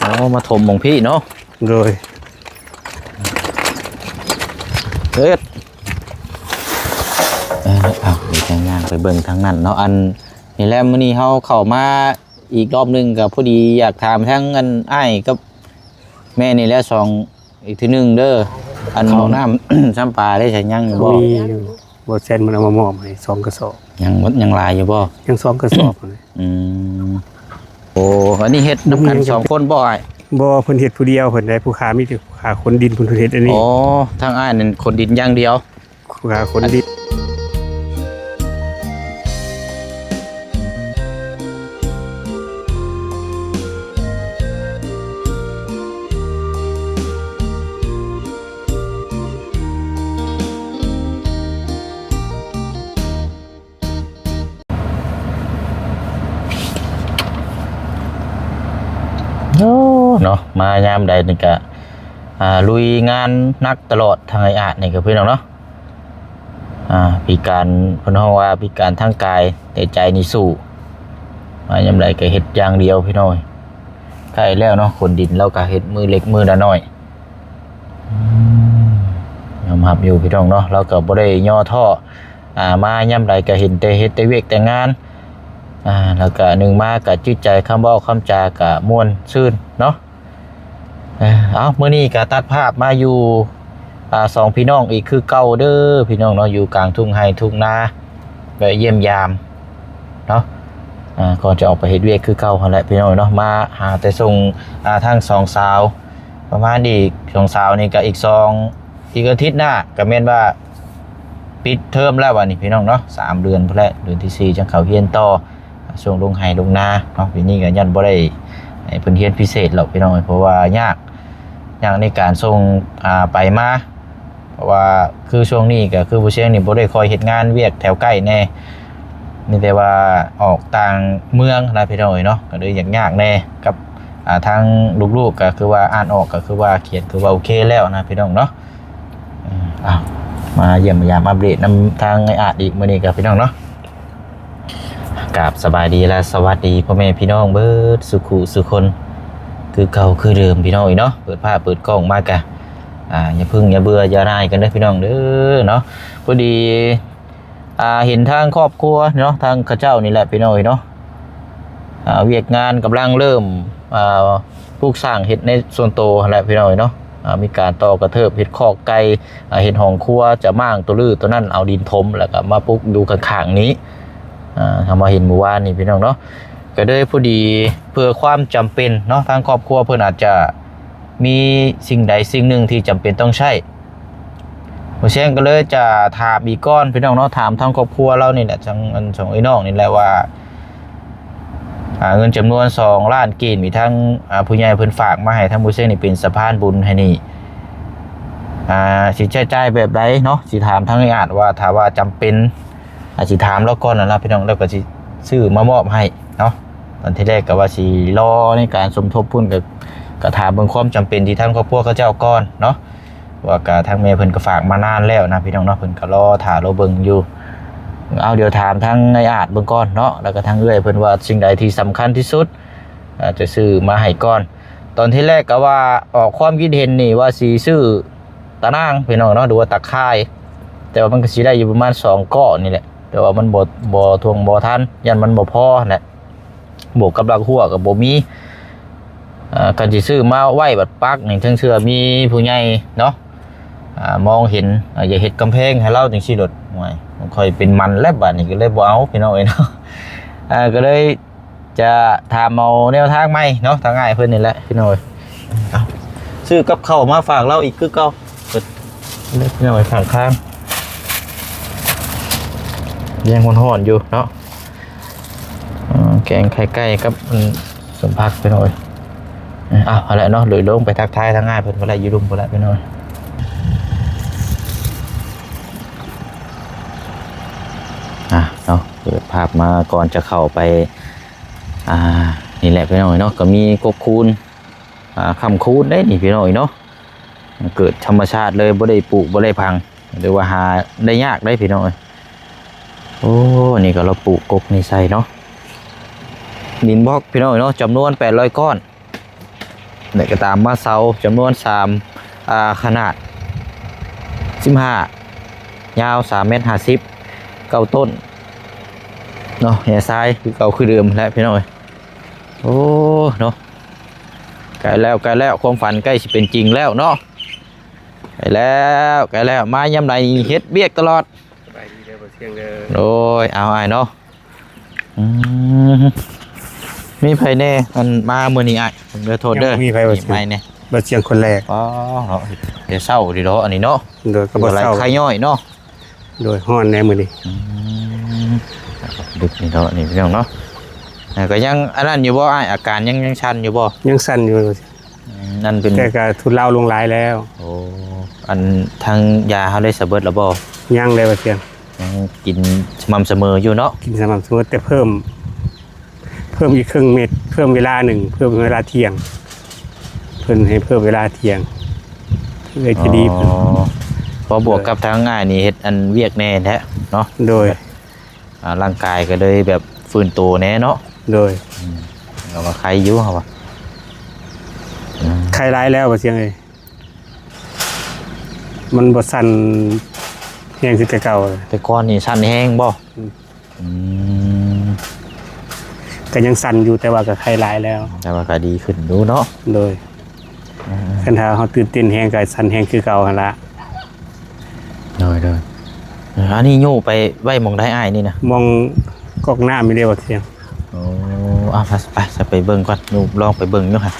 อ๋อมาถมของพี่เนาะโดยเฮ็ดเอาเดี๋ยวจะย่างไปเบิ่งทางนั้นเนาะอันนี่แหละมื้อนี้เฮาเข้ามาอีกรอบนึงก็พอดีอยากถามทั้งอันอ้ายกับแม่นี่แหละสองอีกทีนึงเด้ออันน้ำ ซ้ำปลาได้ใช้ยังอยู่บ่มีบ่เซนมันเอามามอบให้2กระสอบยังลายอยู่บ่ ยัง2กระสอบเลยโอ้อันนี้เฮ็ดนํกัน2คนบ่อ้ายบ่เพิ่นเฮ็ดผู้เดียวเพิ่นได้ผู้ค้ามีแต่ผู้ค้าคนดินเพิ่นเฮ็ดอันนี้อ๋อทางอ้ายนั่นคนดินอย่างเดียวผู้ค้าคนดินเนาะมายามใดนี่ก็ลุยงานนักตลอดทางไอ้อาจนี่ก็พี่น้องเนาะพิการเพิ่นเฮาว่าพิการทางกายแต่ใจนี่สู้มายามใดก็เฮ็ดอย่างเดียวพี่น้อยใกล้แล้วเนาะคนดินเราก็เฮ็ดมือเล็กมือน้อยยอมรับอยู่พี่น้องเนาะเราก็บ่ได้ย่อท้อมายามใดก็เห็นแต่เฮ็ดแต่เวียกแต่งานแล้วก็หนึ่งมากับจิตใจคำเว้าคำจากะม่วนซื่นเนาะเอาเมื่อนี้ก็ตัดภาพมาอยู่สองพี่น้องอีกคือเก่าเด้อพี่น้องเนาะอยู่กลางทุ่งไร่ทุ่งนาไปเยี่ยมยามเนาะก่อนจะออกไปเฮ็ดเวียกคือเก่าหั่นแหละพี่น้องเนาะมาหาแต่ส่งทางสองสาวประมาณอีกสองสาวนี่ก็อีกอีกอาทิตย์หน้าก็แม่นว่าปิดเทอมแล้ววันนี้พี่น้องเนาะ3 เดือนพุ่นแหละเดือนที่4จังเข้าเรียนต่อช่วงลงไห้ลงนาเนาะปีนี้ก็ยันบ่ได้เพิ่นเรียนพิเศษหรอกพี่น้องเพราะว่ายากในการส่งไปมาเพราะว่าคือช่วงนี้ก็คือผู้เชี่ยวนี่บ่ได้คอยเฮ็ดงานเวียกแถวใกล้แน่มีแต่ว่าออกต่างเมืองนะพี่น้องเนาะก็เลยยากแน่กับทางลูกๆก็คือว่าอ่านออกก็คือว่าเขียนคือว่าโอเคแล้วนะพี่น้องเนาะมาเยี่ยมยามอัปเดตนำทางไอ้อาจอีกมื้อนี้ก็พี่น้องเนาะกับสบายดีและสวัสดีพ่อแม่พี่น้องเบิดสุขุสุคนคือเก่าคือเดิมพี่น้องเนาะเปิดภาพเปิดกล้องมากะอย่าพึ่งอย่าเบื่ออย่านายกันเด้อพี่น้องเด้อเนาะพอดีเห็นทางครอบครัวเนาะทางข้าเจ้านี่แหละพี่น้องเนาะเวียกงานกำลังเริ่มปลูกสร้างเห็ดในส่วนโตแหละพี่น้องเนาะมีการต่อกระเทิบเห็ดคอกไก่เห็ดห้องครัวจะมั่างตัวลื้อตัวนั่นเอาดินถมแล้วก็มาปลูกดูข้างๆนี้ทำมาเห็นเมื่อวานนี่พี่น้องเนาะก็ได้พอดีเพื่อความจำเป็นเนาะทางครอบครัวเพื่อนอาจจะมีสิ่งใดสิ่งหนึ่งที่จำเป็นต้องใช้ผู้เชี่ยวก็เลยจะถามอีกก้อนพี่น้องเนาะถามทางครอบครัวเรานี่แหละทางไอ้น้องนี่แหละว่าเงินจำนวน2 ล้านกีบมีทั้งผู้ใหญ่เพิ่นฝากมาให้ทางผู้เชี่ยวนี่เป็นสะพานบุญให้นี่สิใช้จ่ายแบบใดเนาะสิถามทางไอ้อาจว่าถ้าว่าจำเป็นสิถามแล้วก่อนนะพี่น้องแล้วก็สิซื้อมามอบให้เนาะตอนที่แรกก็ว่าสิรอในการสมทบทุนกับถามเบิ่งความจำเป็นที่ทางครอบครัวเขาเจ้าก่อนเนาะว่าก็ทางแม่เพิ่นก็ฝากมานานแล้วนะพี่น้องเนาะเพิ่นก็รอถ่าเราเบิ่งอยู่เอาเดี๋ยวถามทางนายอาจเบิ่งก่อนเนาะแล้วก็ทางเอื้อยเพิ่นว่าสิ่งใดที่สำคัญที่สุดจะซื้อมาให้ก่อนตอนที่แรกก็ว่าออกความคิดเห็นนี่ว่าสิซื้อตะนางพี่น้องเนาะดูว่าตะไคร้แต่ว่ามันก็สิได้อยู่ประมาณ2 ก้อนนี่แหละแต่ว่ามันบ่ทวงบ่ทันยันมันบ่พอแหละบวกกับราคาหัวกับบ่มีกันสิซื้อมาไว้บัดปักนี่ทั้งเชื่อมีผู้ใหญ่เนาะมองเห็นอย่าเฮ็ดกำแพงให้เราจังซี่โดดห่วยมันค่อยเป็นมันแล้วบัดนี้ก็เลยบ่เอาพี่น้องเนาะก็เลยจะถามเอาแนวทางใหม่เนาะทางง่ายเพิ่นนี่แหละพี่น้องเอาซื้อกับข้าวมาฝากเราอีกคือเก่าพี่น้องฝากข้างยังห่อนๆอยู่เนาะแกงไข่ไก่กับสมผักไปหน่อยอะไรเนาะเลยลงไปทักทายทางง่ายเพิ่นอะไรยืรุมไปแล้วไปหน่อยเนาะเปิดภาพมาก่อนจะเข้าไปนี่แหละไปหน่อยเนาะก็มีกบคูนคำคูนได้นี่ไปหน่อยเนาะเกิดธรรมชาติเลยบ่ได้ปลูกบ่ได้พังหรือว่าหาได้ยากได้พี่น้อยโอ้นี่ก็เราปลูกกบนี่ใส่เนาะดินบล็อกพี่น้อยเนาะจำนวน800 ก้อน เนี่ยก็ตามมาเสาจำนวน3ขนาด15ยาว3.50 เมตรเก้าต้นเนาะแห่ทรายคือเก่าคือเดิมแล้วพี่น้อยโอ้เนาะใกล้แล้วความฝันใกล้สิเป็นจริงแล้วเนาะใกล้แล้วมายามใดเฮ็ดเบียกตลอดไปดีเด้อบ่เที่ยงเด้อโอ้ยเอาอ้ายเนาะมีไผแน่มันมามื้อนี้อ้ายผมขอโทษเด้อมีไผบ่เที่ยงแน่บ่เที่ยงคนแรกอ๋อเนาะเดี๋ยวเช้าดิเนาะอันนี้เนาะโดยก็บ่เช้าไข่ย่อยเนาะโดยฮ้อนแน่มื้อนี้ดึกนี่เนาะนี่พี่น้องเนาะก็ยังอันนั้นอยู่บ่อ้ายอาการยังชันอยู่บ่ยังสั่นอยู่นั่นเป็นแต่ก็ทุเลาลงหลายแล้วโอ้อันทางยาเฮาได้สะเบิดแล้วบ่ยังเลยบ่เที่ยงยังกินสม่ำเสมออยู่เนาะกินสม่ำเสมอแต่เพิ่มอีกครึ่งเม็ดเพิ่มเวลาหนึ่งเพิ่มเวลาเที่ยงเพิ่นให้เพิ่มเวลาเที่ยงเลยจะดีขึ้นพอบวกกับทางง่ายนี่เฮ็ดอันเวียกแน่แท้เนาะโดยร่างกายก็เลยแบบฟื้นตัวแน่เนาะโดยเราก็ใครอยู่เหรอวะใครร้ายแล้วบ่เสียงเลยมันบ่สั่นแห้งคือแต่เก่าแต่ก่อนนี่สั่นแห้งบ่ก็ยังสั่นอยู่แต่ว่าก็ใครร้ายแล้วแต่ว่าก็ดีขึ้นดูเนาะโดยคันถ้าเฮาตื่นเต้นแห้งก็สั่นแห้งคือเก่าหั่นล่ะโดยอันนี้โย่ไปไว้มองได้อ้ายนี่นะมองกอกหน้าไม่ได้บ่เสียงโอ้ไปจะไปเบิ่งก่อนหนูลองไปเบิ่งอยู่ค่ะ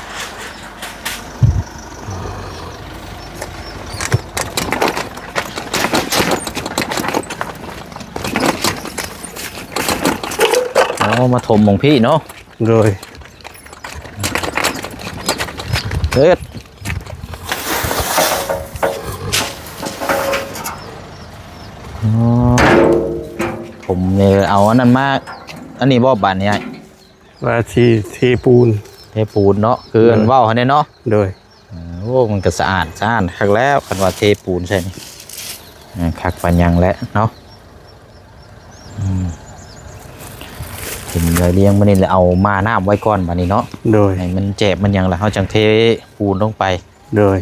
มาถมมองพี่เนาะโดยเฮ็ดผมเนี่ยเอาอันนั้นมาอันนี้บ่บานนี่ว่าเทปูนเนาะคืออันว่าวเขาเนี่ยเนาะโดยโอ้มันก็สะอาดคักแล้วคันว่าเทปูนใช่นี่คักปัญญังแล้วเนาะถึงเลยเลี้ยงมันนี่เลยเอามาน้ำไว้ก่อนบัดนี้เนาะโดยให้มันเจ็บมันยังละเขาจังเทปูนลงไปโดย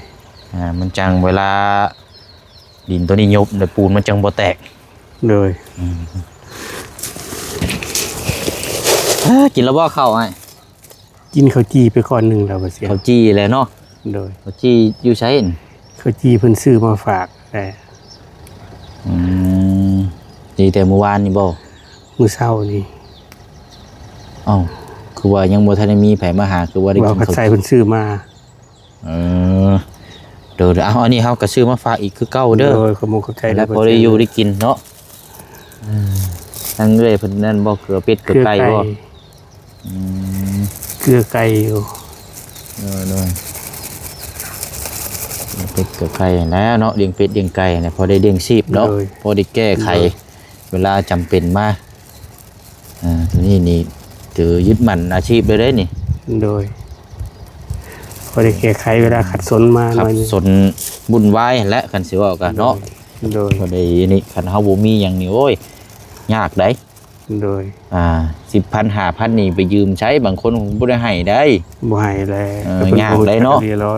มันจังเวลาดินตัวนี้ยุบเลยปูนมันจังบ่แตกโดยกินแล้วบ่เข้าไอ้กินข้าวจี้ไปก่อนหนึ่งแล้วบ่เสียข้าวจี้เลยเนาะโดยข้าวจี้อยู่ใช้ข้าวจี้เพิ่นซื้อมาฝากแต่ดีแต่เมื่อวานนี่บ่มื้อเช้านี่คือว่ายังบ่ทันได้มีไผมาหาคือว่าได้กินข้าวใส่เพิ่นซื้อมาเดี๋ยวอันนี้เฮาก็ซื้อมาฝากอีกคือเก่าเด้อโดยขโมยข้าวไก่แล้วพอได้อยู่ได้กินเนาะทั้งเรื่อยเพิ่นนั่นบ่เกลือเป็ดเกลือไก่บ่เกลือไก่อยู่เป็ดกับไก่แล้วเนาะเลี้ยงเป็ดเลี้ยงไก่เนี่ยพอได้เลี้ยงชีพเนาะพอได้แก้ไขเวลาจำเป็นมาทีนี่ถือยึดมั่นอาชีพเลยได้นี่โดยพอได้แก้ไขเวลาขัดสนมาขัดสนบุญไหวและคันสิว่ากันเนาะโดยพอได้นี่คันเฮาบ่มีอย่างนี้โอ้ยยากได้โดย10,000 5,000นี่ไปยืมใช้บางคนบ่ได้ให้ได้บ่ให้แล้วยากได้เนาะ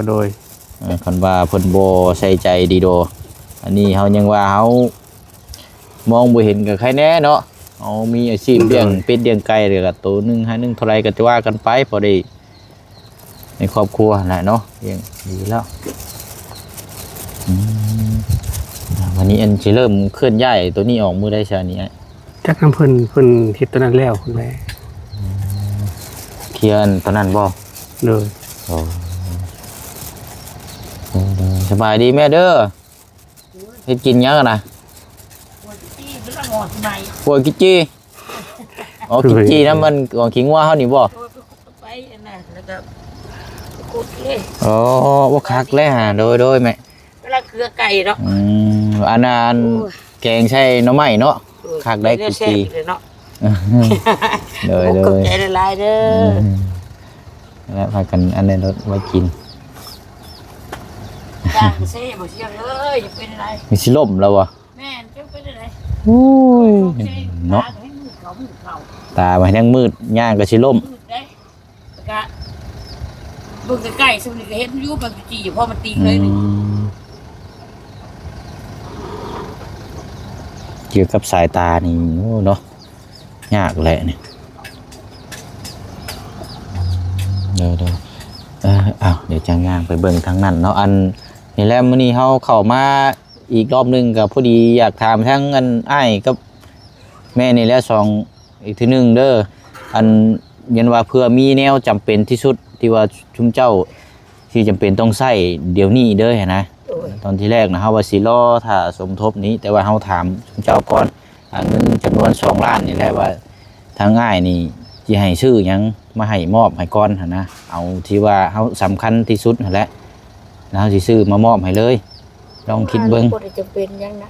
โดยคันว่าเพิ่นบ่ใส่ใจดีโดอันนี้เฮายังว่าเฮามองบ่เห็นกับใครแน่เนาะเอามีอาชีพเลี้ยงเป็ดเลี้ยงไก่เด้อก็ตัวนึงให้นึงเท่าไรก็จะว่ากันไปพอได้ในครอบครัวแหละเนาะเลี้ยงดีแล้ววันนี้อันสิเริ่มเคลื่อนย้ายตัวนี้ออกมื้อใดซะนี่จักนำเพิ่นเฮ็ดตัวนั้นแล้วพุ่นแหละเคลียร์ตัวนั้นบ่เลยสบายดีแม่เด้อเฮ็ดกินยังนะปวดกิจีกิจีนะมันของขิงว่าเฮานี่บ่ว่าคักแล้วโดยแม่เวลาเกลือไก่เนาะอันนั้นแกงใช่หน่อไม้เนาะคักได้กิจีโดยใจละลายเด้อแล้วพากันอันนี้รถไว้กินจางเซ่บ่เสียงเลยจะเป็นอะไรมีสิล่มแล้ววะแม่จะเป็นอะไรโอ้ยเนาะตามันยังมืดย่างก็สิล่ม เบิ่งใกล้ๆซึ่งนี่ก็เห็นอยู่บางจีพอมันตีเลยนี่ เกี่ยวกับสายตานี่โอ้เนาะยากแหละเนี่ยเดี๋ยวเดี๋ยวจังย่างไปเบิ่งทางนั้นเนาะอันนี่แหละมื้อนี้เฮาเข้ามาอีกรอบหนึงก็พอดีอยากถามทั้งอันอ้ายกับแม่นี่แหละสองอีกทีหนึงเด้ออันเรียนว่าเพื่อมีแนวจำเป็นที่สุดที่ว่าชุมเจ้าที่จำเป็นต้องใช้เดี๋ยวนี้เด้อนะ โอ้ย ตอนที่แรกนะเฮาว่าสิรอถ้าสมทบนี้แต่ว่าเฮาถามชุมเจ้าก่อนเงินจำนวน2 ล้านนี่แหละว่าทางง่ายนี่สิให้ซื้อหยังมาให้มอบให้ก่อนหั่นนะเอาที่ว่าเฮาสำคัญที่สุดนั่นแหละแล้วเฮาสิซื้อมามอบให้เลยลองคิดเบิ่ง บ่ได้จำเป็นหยังนะ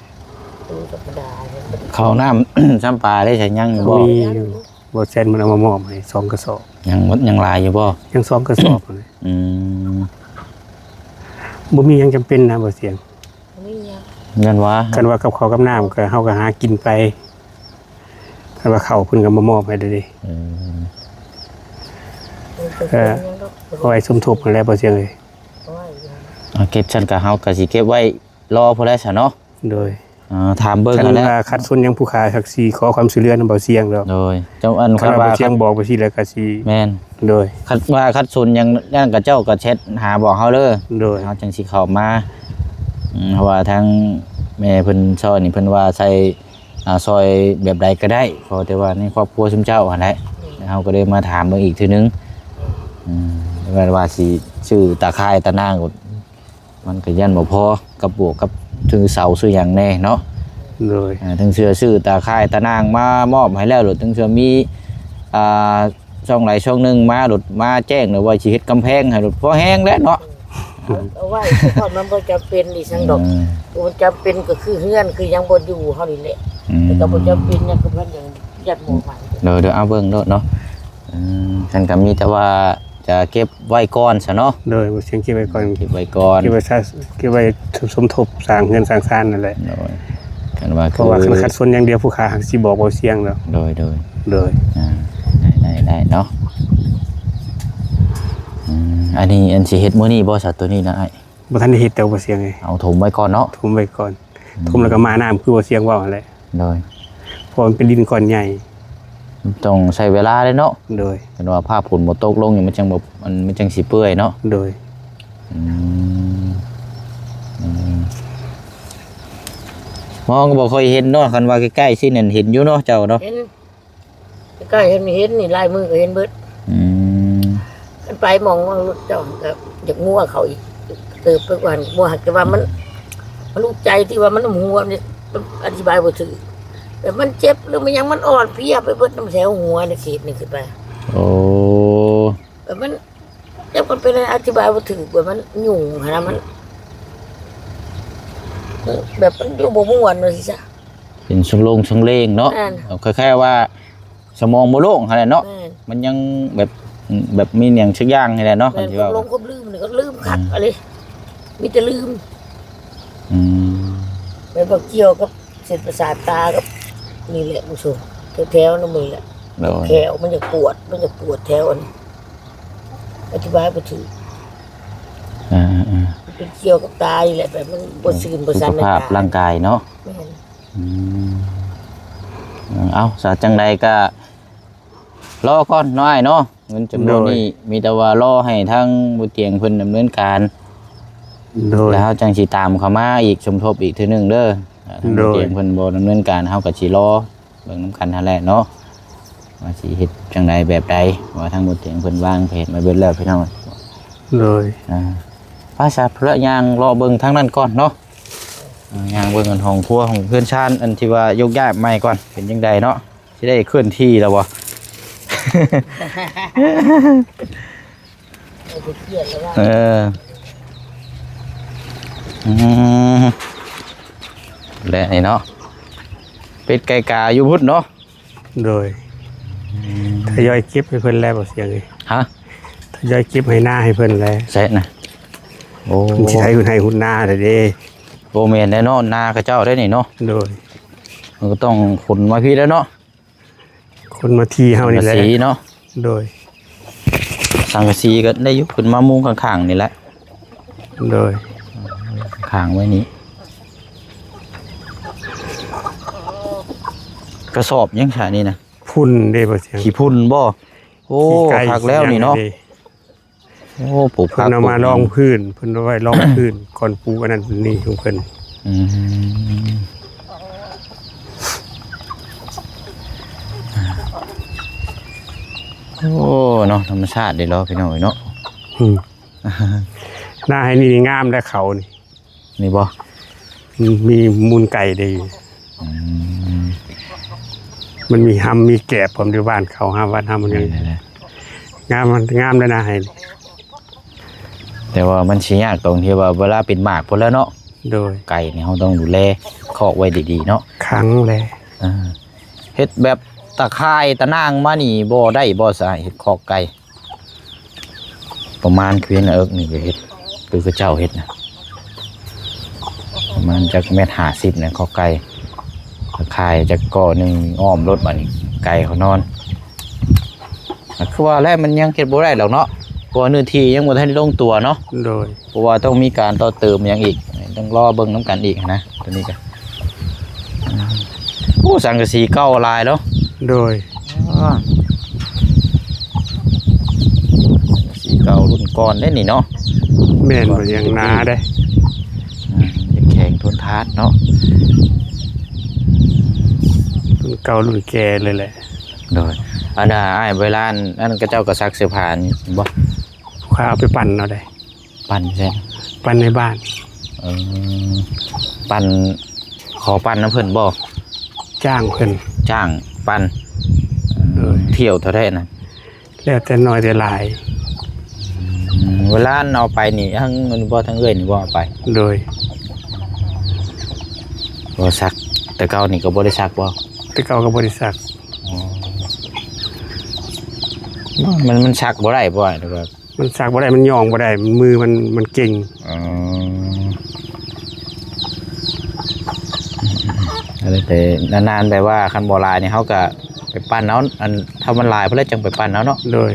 ดูธรรมดาเนี่ย ข้าวน้ำ ซ้ำปลาได้ใช้ยังอยู่บ่ มีอยู่บ่แซนมันเอามามอบให้2กระสอบ ยังหมดยังหลายอยู่บ่ ยัง2กระสอบเลย อืม บ่มีหยังจำเป็นนะบ่เสียง มีหยัง เงินว่า กันว่ากับข้าวกับน้ำก็เฮาก็หากินไปกันว่าข้าวเพิ่นก็มามอบให้เด้อเด้ อืม มันเป็นหยังดอก เอาไว้สมทบกันแล้วบ่เสียงเอ้ย เอาไว้อยู่ เอาเก็บฉันก็เฮาก็สิเก็บไว้รอพอได้ซะเนาะ โดย ถามเบิ่ง คัน กันแหล้ว ว่าคัดสนยังผู้ค้าทักซี่ขอความช่วยเหลือนำบ่เสียงดอก โดยเจ้าอัน คันว่า ว่า บ่เสียงบอกไปสิแล้วก็สิ แม่น โดย คัดว่าคัดซุนยังนั่นกับเจ้าก็เช็ดหาบอกเฮาเด้อ โดย เฮาจังสิเข้ามาเพราะว่าทางแม่เพิ่นซอยนี่เพิ่นว่าใส่ซอยแบบใดก็ได้เพราะแต่ว่าในครอบครัวชุมเจ้าหั่นแหละแล้วเฮาก็เลยมาถามเบิ่งอีกทีนึงว่าสิชื่อตาค่ายตานางก็มันก็ยันบ่พอกับบวกกับถึงเสาซื้อหยังแน่เนาะ โดย ถึงเสื้อซื้อตาค่ายตานางมามอบให้แล้วหรือถึงเสื้อมีช่องไหนช่องหนึงมาหลุดมาแจ้งหรือว่าสิเฮ็ดกำแพงให้หลุดพอแห้งแล้วเนาะ เอาไว้เพราะมันบ่จำเป็นนี่สังดอกมันจำเป็นก็คือเฮือนคือยังบ่อยู่เฮานี่แหละแต่ก็บ่จำเป็นหยังก็เพิ่นยังยัดหมู่ใหม่ เดี๋ยวเอาเบิ่งเนาะฉันก็มีแต่ว่าจะเก็บไว้ก่อนซะเนาะ โดยบ่เสียงเก็บไว้ก่อน เก็บไว้ก่อน เก็บไว้เก็บไว้สมทบสร้างเงินสร้างซ่านนั่นแหละ โดยกันว่า เพราะว่าคันคัดสนอย่างเดียวผู้ค้าหักสิบอกบ่เสียงดอก โดย โดย ได้เนาะอันนี้อันสิเฮ็ดมื้อนี้บ่ซะตัวนี้นะไอ้ บ่ทันได้เฮ็ดแต่บ่เสียงเลย เอาถมไว้ก่อนเนาะ ทุ่มไว้ก่อนทุ่มแล้วก็มาน้ำคือบ่เสียงเว้านั่นแหละ โดย เพราะมันเป็นดินก้อนใหญ่ ต้องใช้เวลาเลยเนาะ โดย เป็นว่าผ้าผุนบ่ตกลงนี่มันจังบ่มันจังสิเปื่อยเนาะ โดย มองก็บ่ค่อยเห็นเนาะคันว่าใกล้ๆสินั่นเห็นอยู่เนาะเจ้าเนาะ เห็นใกล้ๆเห็นนี่ลายมือก็เห็นเบิด อืม มันไปมองว่ารถเจ้าก็อยากงัวเขาอีกเติบไปกว่างัวหักแต่ว่ามันรู้ใจที่ว่ามันหัวนี่มันอธิบายบ่ถูกแต่มันเจ็บหรือมันยังมันอ่อนเพลียไปเบิดน้ำแถวหัวในเขตนี่ขึ้นไป โอ้ แต่มันเจ็บมันเป็นอะไรอธิบายบ่ถูกว่ามันยุ่งขนาดมันแบบมันอยู่บ่ม่วนว่าสิซะ เป็นชงลงชงเลงเนาะ นั่น คล้ายๆว่าสมองบ่โล่งหั่นแหละเนาะ แม่น มันยังแบบมีหยังสักอย่างนี่แหละเนาะคั แม่ น น สิ ควา ว่าม ลงความลืมนี่ก็ลืมคักอะไรมีแต่ลืม อืม ไปบอกเกี่ยวกับเส้นประสาทตากับนี่แหละผู้ชมแถวๆนั่นมือแหละ โดย แถวมันจะปวดแถวอันนี้อธิบายบ่ถูก อ่า มันเป็นเกี่ยวกับตานี่แหละแบบมันบ่ซื่นบ่ สุ สัน ข ใน ภาพ ตา ร่างกายเนาะ แม่น อืมเอาซะจังใดก็รอก่อนน้อยเนาะเงินจำนวนนี้มีแต่ว่ารอให้ทางบ่เตียงเพิ่นดำเนินการ โดย แล้วจังสิตามเข้ามาอีกสมทบอีกเทื่อนึงเด้อทาง โดย เตียงเพิ่นบ่ดำเนินการเฮาก็สิรอเบิ่งนํกันนั่นแหละเนาะว่าสิเฮ็ดจังใดแบบใดว่าทางบ่เตียงเพิ่นวางแผนมาเบิดแล้วพี่น้อง โดย ภาษาพระยางรอเบิ่งทางนั้นก่อนเนาะยางเบิ่งกันห้องครัวของเพื่อนชาญอันที่ว่ายกย้ายใหม่ก่อนเป็นจังไดเนาะสิได้เคลื่อนที่แล้วบ่ เอาไปเครียดแล้วว่า เออและนี่เนาะเป็ดไก่กาอยู่พุทธเนาะ โดยทยอยเก็บให้เพิ่นแล้วบ่เสียงเลย ฮะ ทยอยเก็บให้หน้าให้เพิ่นแล้ว เสร็จนะโอ้ เพิ่นสิให้หุ่นให้หุ่นหน้าเด้อเด้ โบเมนแน่เนาะนากระเจ้าได้นี่เนาะ โดย มันก็ต้องขนมาพี่แล้วเนาะ คนมาทีเฮานี่แหละ สีเนาะ โดย ส สังกะสีก็ได้อยู่ขึ้นมามุงข้างๆนี่แหละ โดย ข้างไว้นี้กระสอบยังฉานี่นะ พุ่นได้บ่เสียง ขี้พุ่นบ่โอ้ ขี้ไก่ คักแล้วนี่เนาะโอ้ปลูก เพิ่ ผั น ก เอามาลองพื้นเพิ่นเอาไว้ลองพื้นก่อนปลูกอันนั้นนี่ของเพิ่น อืมโอ้เนาะธรรมชาติเด้เนาะพี่น้องเนาะ อืมหน้าให้นี่งามและเขานี่ นี่บ่ มีมูลไก่ได้อยู่ อืม มันมีหำมีแกบผมอยู่บ้านเขาห้ามวัดห้ามมันยัง ได้ งามมันงามเลยนะให้ ๆแต่ว่ามันสิยากตรงที่ว่าเวลาเป็นหมากพุ่นแล้วเนาะ โดย ไก่นี่เราต้องดูแลคอกไว้ดีๆเนาะ ครั้งแล อ่าเฮ็ดแบบตะไคร่ตะนางมานี่บ่ได้บ่สายเฮ็ดคอกไก่ประมาณเกวียนเอิกนี่ก็เฮ็ดคือเจ้าเฮ็ดนะประมาณจักเม็ด50เนี่ยคอกไก่ตะไคร่จักก่อหนึงอ้อมรถบัดนี้ไก่เขานอนคือว่าแล้วมันยังเฮ็ดบ่ได้หรอกเนาะเพราะว่าเนื้อที่ยังบ่ทันได้ลงตัวเนาะ โดย เพราะว่าต้องมีการต่อเติมหยังอีกต้องรอเบิ่งน้ำกันอีกนะตัวนี้ก็โอ้สังกะสีเก่าลายแล้ว โดย สีเก่ารุ่นก่อนได้นี่เนาะ แม่นบ่ยังนาได้ แข็งทนทานเนาะ รุ่นเก่ารุ่นแก่เลยแหละ โดยอันน่ะอ้ายเวลาอันก็เจ้าก็ซักเสื้อผ้านี่บ่ ผู้ค้าเอาไปปั่นเอาได้ ปั่นใช่ ปั่นในบ้าน เออปั่นขอปั่นน้ำเพิ่นบ่ จ้างเพิ่น จ้างปั่น เออ เที่ยวเท่าได้นะ แล้วแต่น้อยแต่หลาย เวลาเอาไปนี่ทั้งอันบ่ทั้งเอ้ยนี่บ่เอาไป โดย บ่ซักแต่เก่านี่ก็บ่ได้ซักบ่ แต่เก่าก็บริษัท มันชักบ่ได้บ่หรือว่า มันสักบ่ได้มันย่องบ่ได้มือมันเก่ง อะไรแต่นานๆแบบว่าคันบ่ลายนี่เฮาก็ไปปั้นเอาอันถ้ามันลายเพิ่นเลยจังไปปั้นเอาเนาะ โดย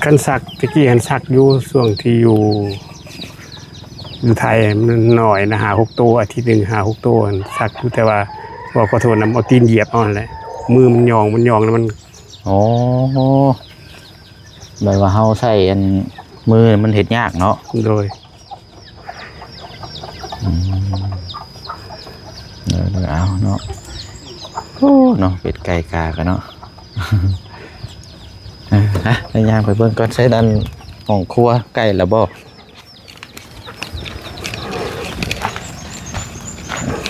คันสักตะกี้คันสักอยู่ช่วงที่อยู่ไทยมันหน่อยนะหา6ตัวอาทิตย์นึงหา6ตัวสักอยู่แต่ว่าบ่ขอโทษนำเอาตีนเหยียบเอานั่นแหละมือมันย่องแล้วมัน โอ้แบบว่าเฮาใช้อันมือมันเฮ็ดยากเนาะ โดย เอาเนาะโอ้เนาะเป็ดไก่กากันเนาะ ฮะไปย่างไปเบิ่งก่อนใช้ดันห้องครัวไก่ละบ่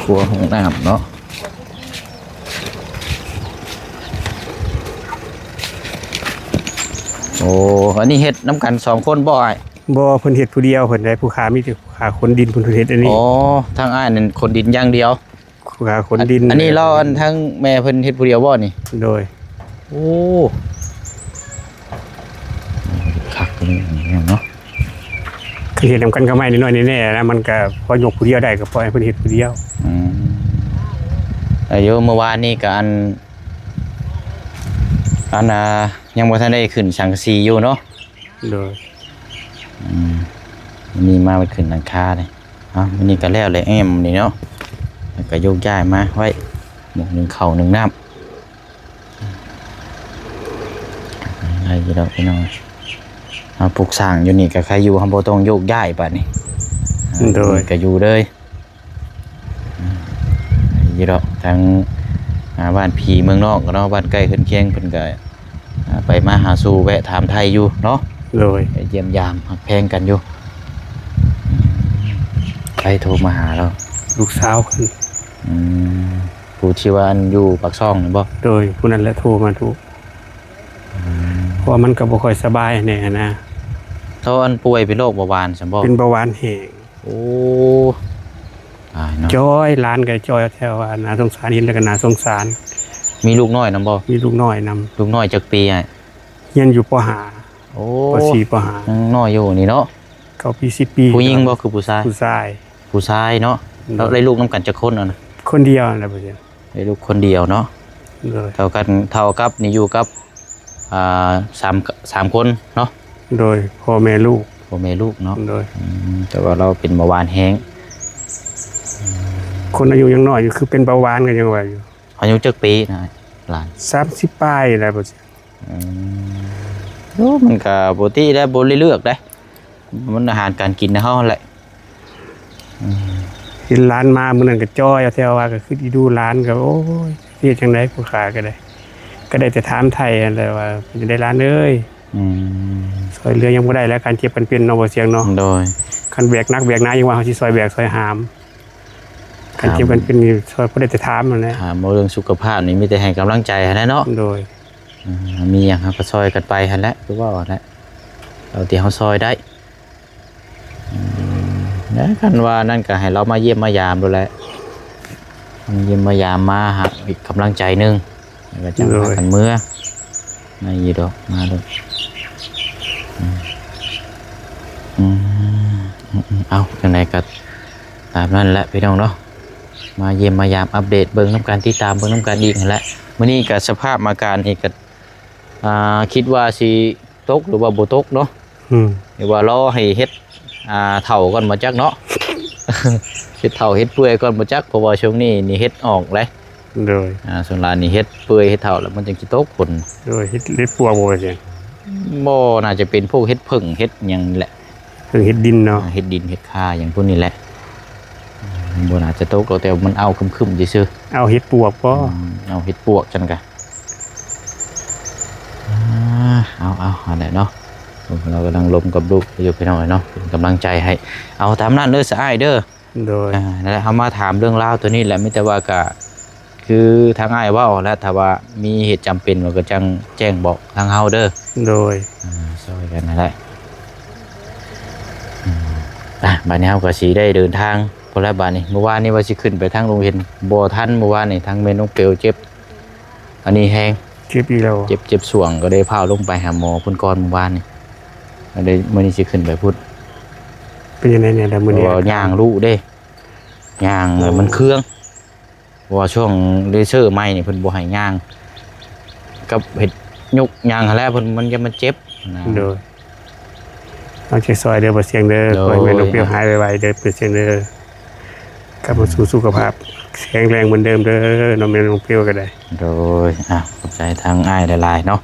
ครัวห้องน้ำเนาะโอ้อันนี้เฮ็ดน้ำกัน2คนบ่อ้าย บ่เพิ่นเฮ็ดผู้เดียวเพิ่นได้ผู้ค้ามีแต่ผู้ค้าขนดินเพิ่นเฮ็ดอันนี้ อ๋อทางอ้ายนั่นคนดินอย่างเดียว ผู้ค้าขนดิน อันนี้เราอันทั้งแม่เพิ่นเฮ็ดผู้เดียวบ่นี่ โดย โอ้คักตรงนี้เนาะ คือเฮ็ดนำกันก็ไม่น้อยๆแน่ๆนะมันก็พอยกผู้เดียวได้ก็ปล่อยให้เพิ่นเฮ็ดผู้เดียว อายุเมื่อวานนี้ก็อันยังบ่ทันได้ขึ้นสังกะสีอยู่เนาะ โดย วันนี้มาขึ้นหลังคาเลยวันนี้ก็แล้วเลยแอมนี่เนาะแล้วก็โยกย้ายมาไว้หมกหนึ่งเข่าหนึ่งน้ำอะไรอยู่ดอกพี่น้องปลูกสร้างอยู่นี่ก็ใครอยู่คำโบต้องโยกย้ายป่ะนี่ โดย ก็อยู่เลยอยู่ดอกทางบ้านผีเมืองนอกเนาะบ้านใกล้เคียงเพิ่นก็ไปมาหาสู่แวะถามไทยอยู่เนาะ โดย ไปเยี่ยมยามหักแพงกันอยู่ใครโทรมาหาเรา ลูกสาวเพิ่น ผู้ที่ว่าอันอยู่ปากช่องนี่บ่ โดยผู้นั้นแหละโทรมาถูกเพราะว่ามันก็บ่ค่อยสบายแน่นะ เขาอันป่วยเป็นโรคเบาหวานซั่นบ่ เป็นเบาหวานแห้ง โอ้ตายเนาะ จอยหลานก็จอยแถวว่าน่าสงสารเห็นแล้วก็น่าสงสาร มีลูกน้อยนำบ่ มีลูกน้อยนำ ลูกน้อยจักปีไอ้ เรียนอยู่ป โอ้ .5 ป .4 ป ยังน้อยอยู่นี่เนาะ .5 เขาปี10 ปี ผู้หญิงบ่คือผู้ชาย ผู้ชาย ผู้ชายเนาะแล้วได้ลูกนํกันจักคนน่ะนะ คนเดียวนั่นแหละบ่เจ้า ได้ลูกคนเดียวเนาะ โดย เท่ากับนี่อยู่กับสามคนเนาะ โดยพ่อแม่ลูก พ่อแม่ลูกเนาะ โดย แต่ว่าเราเป็นเบาหวานแห้ง คนอายุยังน้อยอยู่คือเป็นเบาหวานกันยังว่าอยู่ อายุจักปีนะหลาน 30ปลายอะไรบ่สิ โอ้มันก็ปกติได้บ่ได้เลือกได้มันอาหารการกินนะเฮาแหละ เห็นร้านมามื้อนั้นก็จ้อยเอาแถวว่าก็คืออีดูร้านก็โอ้ยเฮ็ดจังได๋ผู้ค้าก็ได้แต่ถามไทยนั่นแหละว่าเป็นจังได๋ร้านเอ้ย อืม ซอยเรือยังบ่ได้แล้วการเจ็บกันเป็นเนาะบ่เสียงเนาะ โดย คันแบกนักแบกหนายังว่าเฮาสิซอยแบกซอยหามการเจ็บกันเป็นนี่ซอยบ่ได้แต่ถามนั่นแหละ ถามเรื่องสุขภาพนี่มีแต่ให้กำลังใจหั้นแหละเนาะ โดย มีหยังครับก็ซอยกันไปหั่นแหละคือว่าแหละเอาที่เฮาซอยได้นะกันว่านั่นก็ให้เรามาเยี่ยมมายามดูแลมาเยี่ยมมายามมาหาอีกกำลังใจหนึงแล้วก็จังพากันเมื่อมาอยู่ดอกมาดอกเอาจังไดก็ตามนั้นแหละพี่น้องเนาะมาเยี่ยมมายามอัปเดตเบิ่งน้ำการติดตามเบิ่งน้ำการอีกนั่นแหละมื้อนี้ก็สภาพอาการนี่ก็คิดว่าสิตกหรือว่าบ่ตกเนาะ หรือว่ารอให้เฮ็ดเฒ่าก่อนมาจักเนาะ เฮ็ดเฒ่าเฮ็ดเปื่อยก่อนมาจักเพราะว่าช่วงนี้นี่เฮ็ดออกเลย โดย ส่วนหลานนี่เฮ็ดเปื่อยเฮ็ดเฒ่าแล้วมันจึงสิตกผล โดยเฮ็ดเล็ดปัวบ่ว่าจัง บ่น่าจะเป็นพวกเฮ็ดผึ่งเฮ็ดหยังแหละ เพิ่งเฮ็ดดินเนาะ เฮ็ดดินเฮ็ดคาอย่างพวกนี้แหละบ่น่าจะตกหรอกแต่มันเอาคึมๆซื่อ เอาเฮ็ดปวกบ่ ๆเอาเฮ็ดปวกจังกะเอาอันไหนเนาะเรากำลังลมกับลูกอยู่พี่น้องเนาะเป็นกำลังใจให้เอาตามนั้นเด้อสะอ้ายเด้อ โดย นั่นแหละเขามาถามเรื่องราวตัวนี้แหละไม่แต่ว่าก็คือทางอ้ายว่าแล้วถ้าว่ามีเหตุจำเป็นเราก็จังแจ้งบอกทางเฮาเด้อ โดย ซอยกันนั่นแหละบัดนี้เฮาก็สิได้เดินทางพอแล้วบัดนี้เมื่อวานนี้ว่าสิขึ้นไปทางโรงเรียนบ่ทันเมื่อวานนี่ทางแม่น้องเปียวเจ็บอันนี้แฮง เจ็บอีกแล้ว เจ็บส่วงก็ได้พาลงไปหาหมอพุ่นก่อนเมื่อวานนี่ก็ได้มื้อนี้สิขึ้นไปพุด เป็นยังไงเนี่ยแต่มื้อนี้ ว่าย่างลูกเด้ย่างแล้วมันเครื่องว่าช่วงเลเซอร์ใหม่นี่เพิ่นบ่ให้ย่างกับเฮ็ดยุกย่างหั้นแหล้วเพิ่นมันจะมันเจ็บนะ โดยเอาใจซอยเด้อบ่เสียงเด้อ โดย ขอให้แม่นกเปรี้ยวหายไวๆเด้อเป็นเสียงเด้อกลับมาสู่สุขภาพแข็งแรงเหมือนเดิมเด้อน้องแม่นกเปรี้ยวก็ได้ โดยขอบใจทางอ้ายหลายๆเนาะ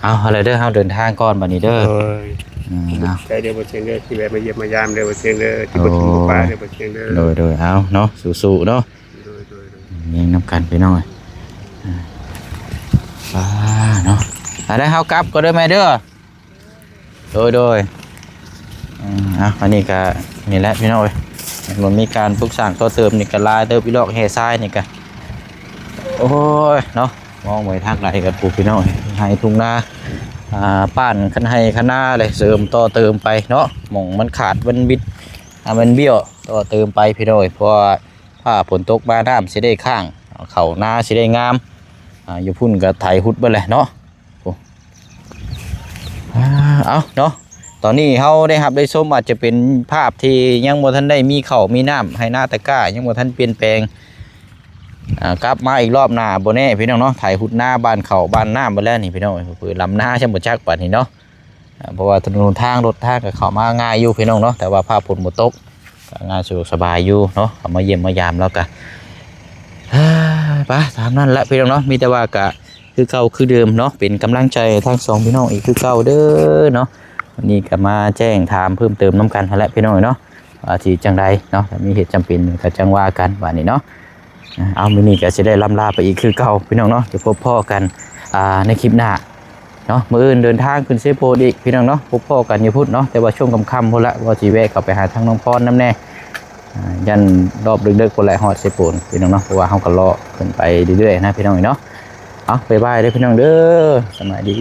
เอาอะไรเด้อเฮาเดินทางก่อนบัดนี้เด้อ โดย เอา ใจเด้อบ่เสียงเด้อที่แวะมาเยี่ยมมายามเด้อบ่เสียงเด้อที่บ่ทิ้งบ่ปาเด้อบ่เสียงเด้อ โดยเอาเนาะสู้ๆเนาะ โดย ยิงน้ำกันไปหน่อยเนาะได้เฮากลับก็ได้ไหมเด้อโดยอันนี้ก็นี่แหละพี่น้อยมันมีการปลูกสร้างต่อเติมนี่ก็ลายเติมพี่ลอกแห่ทรายนี่ก็โอ้ยเนาะมองไปทางไหนกับปลูกพี่น้อยให้ทุ่งนาป้านคันให้คันหน้าเลยเสริมต่อเติมไปเนาะหม่องมันขาดมันบิดมันเบี้ยวต่อเติมไปพี่น้อยเพราะว่าถ้าฝนตกมาน้ำสิได้ข้างเขาหน้าสิได้งามอยู่พุ่นก็ไถหุดไปเลยเนาะเอาเนาะตอนนี้เขาได้รับได้ชมอาจจะเป็นภาพที่ยังบ่ทันได้มีเข่ามีน้ำให้หน้าตะกร้ายังบ่ทันเปลี่ยนแปลงกลับมาอีกรอบหน้าบ่แน่พี่น้องเนาะไถหุดหน้าบ้านเขาบ้านน้ำไปแล้วนี่พี่น้องเปิดลำหน้าใช่บ่จักปัดนี่เนาะเพราะว่าถนนทางรถทางก็เข้ามาง่ายอยู่พี่น้องเนาะแต่ว่าภาพฝนบ่ตกก็ง่ายสะดวกสบายอยู่เนาะเข้ามาเยี่ยมมายามแล้วก็ไปตามนั้นละพี่น้องเนาะมีแต่ว่าก็คือเก่าคือเดิมเนาะเป็นกำลังใจทั้งสองพี่น้องอีกคือเก่าเด้อเนาะวันนี้ก็มาแจ้งถามเพิ่มเติมน้ำกันนั่นแหละพี่น้องเนาะว่าที่จังใดเนาะถ้ามีเหตุจำเป็นก็จังว่ากันว่านี่เนาะเอามื้อนี้ก็สิได้ล่ำลาไปอีกคือเก่าพี่น้องเนาะจะพบพ่อกันในคลิปหน้าเนาะมื้ออื่นเดินทางขึ้นเซโพอีกพี่น้องเนาะพบพ่อกันอยู่พุ่นเนาะแต่ว่าช่วงค่ำๆพุ่นละว่าสิแวะเข้าไปหาทางน้องพรน้ำแน่ยันรอบดึกๆพุ่นละฮอดเซโพนพี่น้องเนาะเพราะว่าเฮาก็รอขึ้นไปเรื่อยๆนะพี่น้องเนาะเอาบ๊ายบายเด้อพี่น้องเด้อสวัสดี